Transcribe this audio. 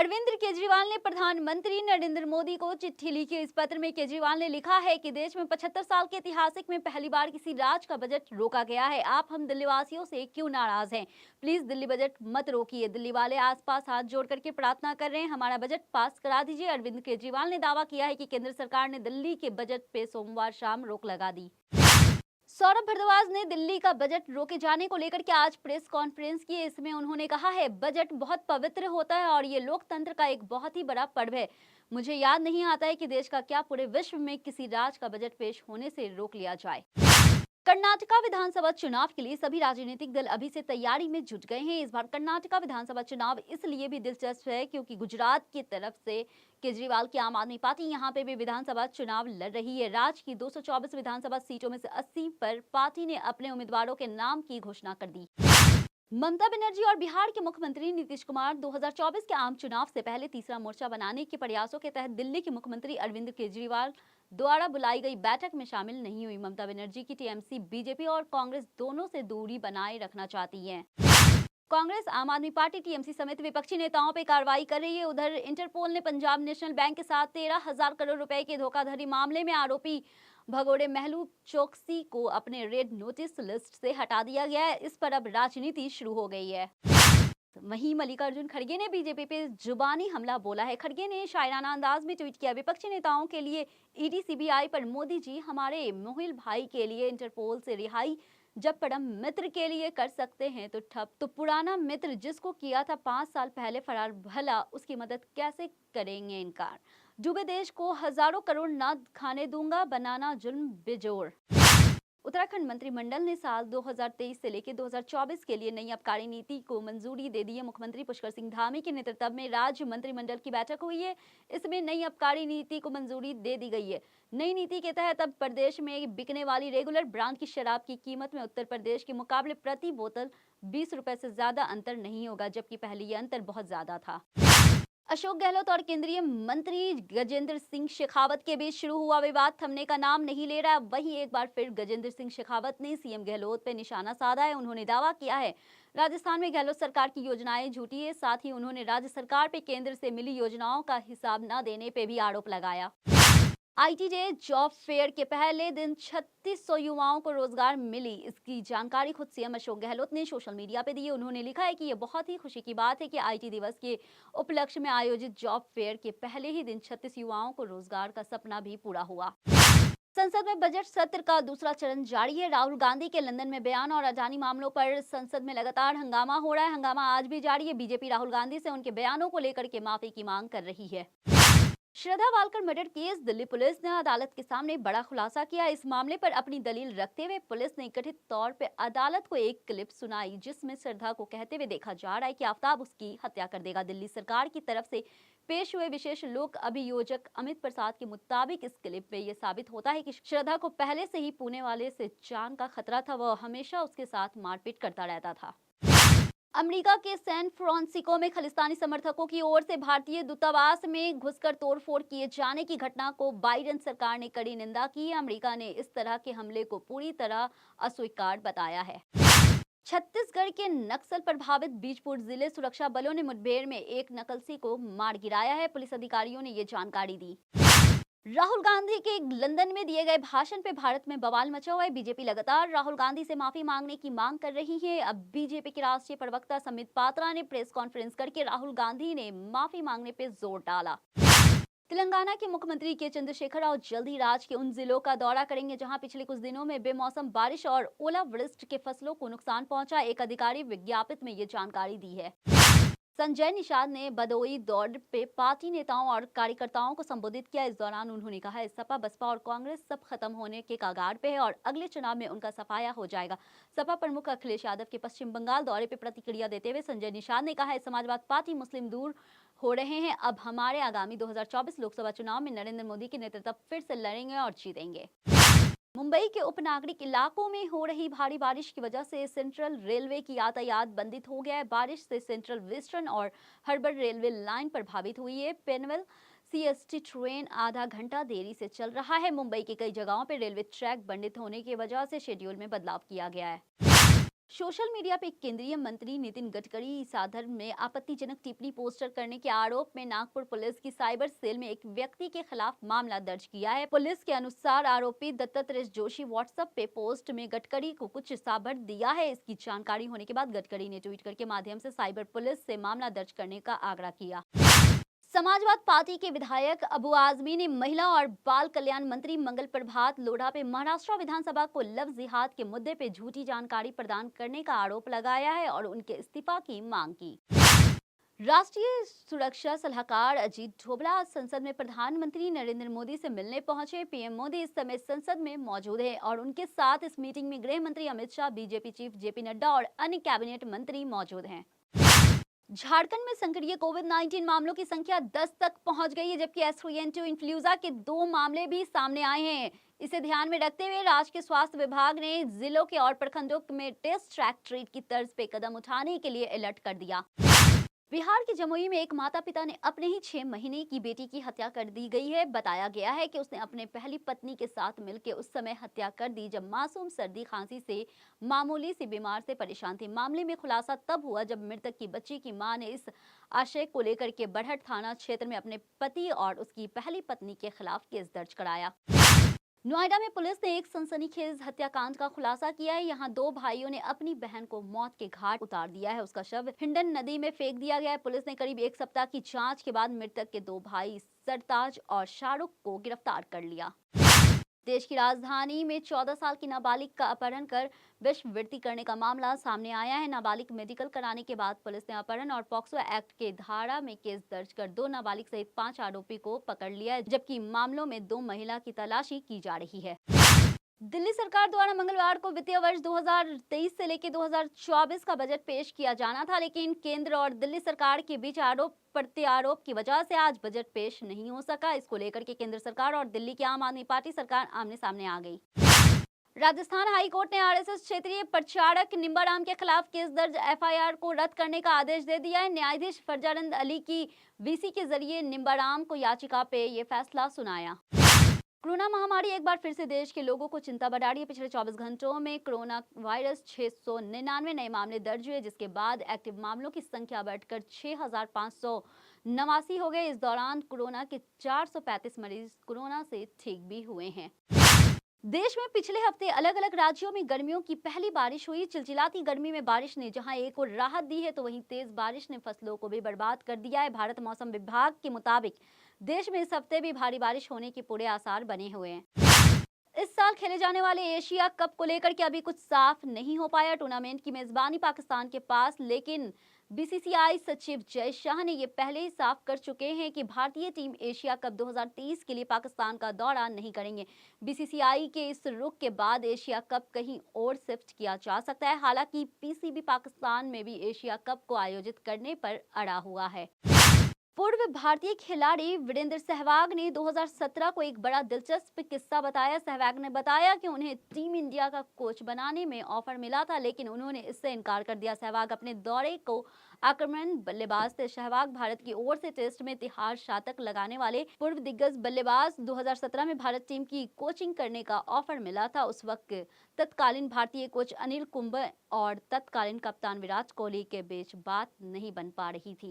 अरविंद केजरीवाल ने प्रधानमंत्री नरेंद्र मोदी को चिट्ठी लिखी। इस पत्र में केजरीवाल ने लिखा है कि देश में 75 साल के ऐतिहासिक में पहली बार किसी राज्य का बजट रोका गया है। आप हम दिल्ली वासियों से क्यों नाराज हैं? प्लीज दिल्ली बजट मत रोकिए। दिल्ली वाले आसपास हाथ जोड़ करके प्रार्थना कर रहे हैं, हमारा बजट पास करा दीजिए। अरविंद केजरीवाल ने दावा किया है कि केंद्र सरकार ने दिल्ली के बजट पे सोमवार शाम रोक लगा दी। सौरभ भारद्वाज ने दिल्ली का बजट रोके जाने को लेकर के आज प्रेस कॉन्फ्रेंस की। इसमें उन्होंने कहा है, बजट बहुत पवित्र होता है और ये लोकतंत्र का एक बहुत ही बड़ा पर्व है। मुझे याद नहीं आता है कि देश का क्या पूरे विश्व में किसी राज्य का बजट पेश होने से रोक लिया जाए। कर्नाटका विधानसभा चुनाव के लिए सभी राजनीतिक दल अभी से तैयारी में जुट गए हैं। इस बार कर्नाटका विधानसभा चुनाव इसलिए भी दिलचस्प है क्योंकि गुजरात की तरफ से केजरीवाल की आम आदमी पार्टी यहां पे भी विधानसभा चुनाव लड़ रही है। राज्य की 224 विधानसभा सीटों में से 80 पर पार्टी ने अपने उम्मीदवारों के नाम की घोषणा कर दी। ममता बनर्जी और बिहार के मुख्यमंत्री नीतीश कुमार 2024 के आम चुनाव से पहले तीसरा मोर्चा बनाने के प्रयासों के तहत दिल्ली के मुख्यमंत्री अरविंद केजरीवाल द्वारा बुलाई गई बैठक में शामिल नहीं हुई। ममता बनर्जी की टीएमसी, बीजेपी और कांग्रेस दोनों से दूरी बनाए रखना चाहती है। कांग्रेस, आम आदमी पार्टी, टीएमसी समेत विपक्षी नेताओं पर कार्रवाई कर रही है। उधर इंटरपोल ने पंजाब नेशनल बैंक के साथ 13,000 करोड़ रुपए के धोखाधड़ी मामले में आरोपी भगोड़े मेहुल चोकसी को अपने रेड नोटिस लिस्ट से हटा दिया गया है। इस पर अब राजनीति शुरू हो गई है। वहीं मल्लिकार्जुन खड़गे ने बीजेपी पे जुबानी हमला बोला है। खड़गे ने शायराना अंदाज में ट्वीट किया, विपक्षी नेताओं के लिए ईडी सीबीआई पर मोदी जी, हमारे मोहिल भाई के लिए इंटरपोल से रिहाई, जब परम मित्र के लिए कर सकते हैं तो ठप, तो पुराना मित्र जिसको किया था 5 साल पहले फरार, भला उसकी मदद कैसे करेंगे इनकार। डूबे देश को हजारों करोड़ ना खाने दूंगा, बनाना जुल्म बेजोड़। उत्तराखंड मंत्रिमंडल ने साल 2023 से लेकर 2024 के लिए नई आबकारी नीति को मंजूरी दे दी है। मुख्यमंत्री पुष्कर सिंह धामी के नेतृत्व में राज्य मंत्रिमंडल की बैठक हुई है। इसमें नई आबकारी नीति को मंजूरी दे दी गई है। नई नीति के तहत अब प्रदेश में बिकने वाली रेगुलर ब्रांड की शराब की कीमत में उत्तर प्रदेश के मुकाबले प्रति बोतल 20 रुपए से ज्यादा अंतर नहीं होगा, जबकि पहले यह अंतर बहुत ज्यादा था। अशोक गहलोत और केंद्रीय मंत्री गजेंद्र सिंह शेखावत के बीच शुरू हुआ विवाद थमने का नाम नहीं ले रहा। वहीं एक बार फिर गजेंद्र सिंह शेखावत ने सीएम गहलोत पर निशाना साधा है। उन्होंने दावा किया है, राजस्थान में गहलोत सरकार की योजनाएं झूठी है। साथ ही उन्होंने राज्य सरकार पे केंद्र से मिली योजनाओं का हिसाब न देने पे भी आरोप लगाया। आईटी डे जॉब फेयर के पहले दिन 3600 युवाओं को रोजगार मिली। इसकी जानकारी खुद सीएम अशोक गहलोत ने सोशल मीडिया पे दी है। उन्होंने लिखा है कि यह बहुत ही खुशी की बात है कि आईटी दिवस के उपलक्ष्य में आयोजित जॉब फेयर के पहले ही दिन 36 युवाओं को रोजगार का सपना भी पूरा हुआ। संसद में बजट सत्र का दूसरा चरण जारी है। राहुल गांधी के लंदन में बयान और अडानी मामलों पर संसद में लगातार हंगामा हो रहा है। हंगामा आज भी जारी है। बीजेपी राहुल गांधी से उनके बयानों को लेकर के माफी की मांग कर रही है। Shraddha Walkar murder case, Delhi police ने अदालत के सामने बड़ा खुलासा किया। इस मामले पर अपनी दलील रखते हुए पुलिस ने कथित तौर पर अदालत को एक क्लिप सुनाई, जिसमें श्रद्धा को कहते हुए देखा जा रहा है कि आफ्ताब उसकी हत्या कर देगा। दिल्ली सरकार की तरफ से पेश हुए विशेष लोक अभियोजक अमित प्रसाद के मुताबिक इस क्लिप में यह साबित होता है कि श्रद्धा को पहले से ही पुणे वाले से जान का खतरा था। वह हमेशा उसके साथ मारपीट करता रहता था। अमेरिका के सैन फ्रांसिस्को में खालिस्तानी समर्थकों की ओर से भारतीय दूतावास में घुसकर तोड़फोड़ किए जाने की घटना को बाइडेन सरकार ने कड़ी निंदा की है। अमेरिका ने इस तरह के हमले को पूरी तरह अस्वीकार बताया है। छत्तीसगढ़ के नक्सल प्रभावित बीजपुर जिले सुरक्षा बलों ने मुठभेड़ में एक नक्सली को मार गिराया है। पुलिस अधिकारियों ने ये जानकारी दी। राहुल गांधी के लंदन में दिए गए भाषण पे भारत में बवाल मचा हुआ है। बीजेपी लगातार राहुल गांधी से माफी मांगने की मांग कर रही है। अब बीजेपी के राष्ट्रीय प्रवक्ता संबित पात्रा ने प्रेस कॉन्फ्रेंस करके राहुल गांधी ने माफी मांगने पे जोर डाला। तेलंगाना के मुख्यमंत्री के चंद्रशेखर राव जल्द ही राज्य के उन जिलों का दौरा करेंगे जहां पिछले कुछ दिनों में बेमौसम बारिश और ओलावृष्टि के फसलों को नुकसान पहुंचा। एक अधिकारी विज्ञापित में ये जानकारी दी है। संजय निषाद ने बदोई दौड़ पे पार्टी नेताओं और कार्यकर्ताओं को संबोधित किया। इस दौरान उन्होंने कहा है, सपा, बसपा और कांग्रेस सब खत्म होने के कगार पे है और अगले चुनाव में उनका सफाया हो जाएगा। सपा प्रमुख अखिलेश यादव के पश्चिम बंगाल दौरे पे प्रतिक्रिया देते हुए संजय निषाद ने कहा है, समाजवाद पार्टी मुस्लिम दूर हो रहे हैं। अब हमारे आगामी 2024 लोकसभा चुनाव में नरेंद्र मोदी के नेतृत्व फिर से लड़ेंगे और जीतेंगे। मुंबई के उपनागरिक इलाकों में हो रही भारी बारिश की वजह से सेंट्रल रेलवे की यातायात बंदित हो गया है। बारिश से सेंट्रल वेस्टर्न और हार्बर रेलवे लाइन प्रभावित हुई है। पेनवेल सीएसटी ट्रेन आधा घंटा देरी से चल रहा है। मुंबई के कई जगहों पर रेलवे ट्रैक बंदित होने की वजह से शेड्यूल में बदलाव किया गया है। सोशल मीडिया पे केंद्रीय मंत्री नितिन गडकरी साधर्म में आपत्तिजनक टिप्पणी पोस्टर करने के आरोप में नागपुर पुलिस की साइबर सेल में एक व्यक्ति के खिलाफ मामला दर्ज किया है। पुलिस के अनुसार आरोपी दत्तात्रेय जोशी व्हाट्सएप पे पोस्ट में गडकरी को कुछ साबर दिया है। इसकी जानकारी होने के बाद गडकरी ने ट्वीट करके माध्यम से साइबर पुलिस से मामला दर्ज करने का आग्रह किया। समाजवाद पार्टी के विधायक अबू आजमी ने महिला और बाल कल्याण मंत्री मंगल प्रभात लोढ़ा पे महाराष्ट्र विधानसभा को लव जिहाद के मुद्दे पे झूठी जानकारी प्रदान करने का आरोप लगाया है और उनके इस्तीफा की मांग की। राष्ट्रीय सुरक्षा सलाहकार अजीत डोभाल आज संसद में प्रधानमंत्री नरेंद्र मोदी से मिलने पहुंचे। पीएम मोदी इस समय संसद में मौजूद हैं और उनके साथ इस मीटिंग में गृह मंत्री Amit Shah, BJP chief JP Nadda और अन्य कैबिनेट मंत्री मौजूद हैं। झारखंड में सक्रिय कोविड-19 मामलों की संख्या 10 तक पहुंच गई है, जबकि H3N2 इन्फ्लुएंजा के 2 मामले भी सामने आए हैं। इसे ध्यान में रखते हुए राज्य के स्वास्थ्य विभाग ने जिलों के और प्रखंडों में टेस्ट ट्रैक ट्रीट की तर्ज पे कदम उठाने के लिए अलर्ट कर दिया। बिहार के जमुई में एक माता पिता ने अपने ही 6 महीने की बेटी की हत्या कर दी गई है। बताया गया है कि उसने अपने पहली पत्नी के साथ मिलकर उस समय हत्या कर दी जब मासूम सर्दी खांसी से मामूली सी बीमार से परेशान थी। मामले में खुलासा तब हुआ जब मृतक की बच्ची की मां ने इस आशय को लेकर के बड़हट थाना क्षेत्र में अपने पति और उसकी पहली पत्नी के खिलाफ केस दर्ज कराया। नोएडा में पुलिस ने एक सनसनीखेज हत्याकांड का खुलासा किया है। यहाँ 2 भाइयों ने अपनी बहन को मौत के घाट उतार दिया है। उसका शव हिंडन नदी में फेंक दिया गया है। पुलिस ने करीब 1 सप्ताह की जांच के बाद मृतक के 2 भाई सरताज और शाहरुख को गिरफ्तार कर लिया। देश की राजधानी में 14 साल की नाबालिग का अपहरण कर वेश्यावृत्ति करने का मामला सामने आया है। नाबालिग मेडिकल कराने के बाद पुलिस ने अपहरण और पॉक्सो एक्ट के धारा में केस दर्ज कर 2 नाबालिग सहित 5 आरोपी को पकड़ लिया है, जबकि मामलों में 2 महिला की तलाशी की जा रही है। दिल्ली सरकार द्वारा मंगलवार को वित्तीय वर्ष 2023 से लेकर 2024 का बजट पेश किया जाना था, लेकिन केंद्र और दिल्ली सरकार के बीच आरोप प्रत्यारोप की वजह से आज बजट पेश नहीं हो सका। इसको लेकर के केंद्र सरकार और दिल्ली की आम आदमी पार्टी सरकार आमने सामने आ गई। राजस्थान हाई कोर्ट ने आरएसएस क्षेत्रीय प्रचारक निंबाराम के खिलाफ केस दर्ज एफआईआर को रद्द करने का आदेश दे दिया है। न्यायाधीश फरजानंद अली की वीसी के जरिए निंबाराम को याचिका पे ये फैसला सुनाया। कोरोना महामारी एक बार फिर से देश के लोगों को चिंता बढ़ा रही है। पिछले 24 घंटों में कोरोना वायरस 699 नए मामले दर्ज हुए, जिसके बाद एक्टिव मामलों की संख्या बढ़कर 6589 हो गए। इस दौरान कोरोना के 435 मरीज कोरोना से ठीक भी हुए हैं। देश में पिछले हफ्ते अलग अलग राज्यों में गर्मियों की पहली बारिश हुई। चिलचिलाती गर्मी में बारिश ने जहां एक और राहत दी है, तो वहीं तेज बारिश ने फसलों को भी बर्बाद कर दिया है। भारत मौसम विभाग के मुताबिक देश में इस हफ्ते भी भारी बारिश होने के पूरे आसार बने हुए हैं। इस साल खेले जाने वाले एशिया कप को लेकर के अभी कुछ साफ नहीं हो पाया। टूर्नामेंट की मेजबानी पाकिस्तान के पास, लेकिन बीसीसीआई सचिव जय शाह ने ये पहले ही साफ कर चुके हैं कि भारतीय टीम एशिया कप 2023 के लिए पाकिस्तान का दौरा नहीं करेंगे। बीसीसीआई के इस रुख के बाद एशिया कप कहीं और शिफ्ट किया जा सकता है। हालांकि पीसीबी पाकिस्तान में भी एशिया कप को आयोजित करने पर अड़ा हुआ है। पूर्व भारतीय खिलाड़ी वीरेंद्र सहवाग ने 2017 को एक बड़ा दिलचस्प किस्सा बताया। सहवाग ने बताया कि उन्हें टीम इंडिया का कोच बनाने में ऑफर मिला था, लेकिन उन्होंने इससे इनकार कर दिया। सहवाग अपने दौरे को आक्रमण बल्लेबाज थे। सहवाग भारत की ओर से टेस्ट में तिहाड़ शतक लगाने वाले पूर्व दिग्गज बल्लेबाज। 2017 में भारत टीम की कोचिंग करने का ऑफर मिला था। उस वक्त तत्कालीन भारतीय कोच अनिल कुंबले और तत्कालीन कप्तान विराट कोहली के बीच बात नहीं बन पा रही थी।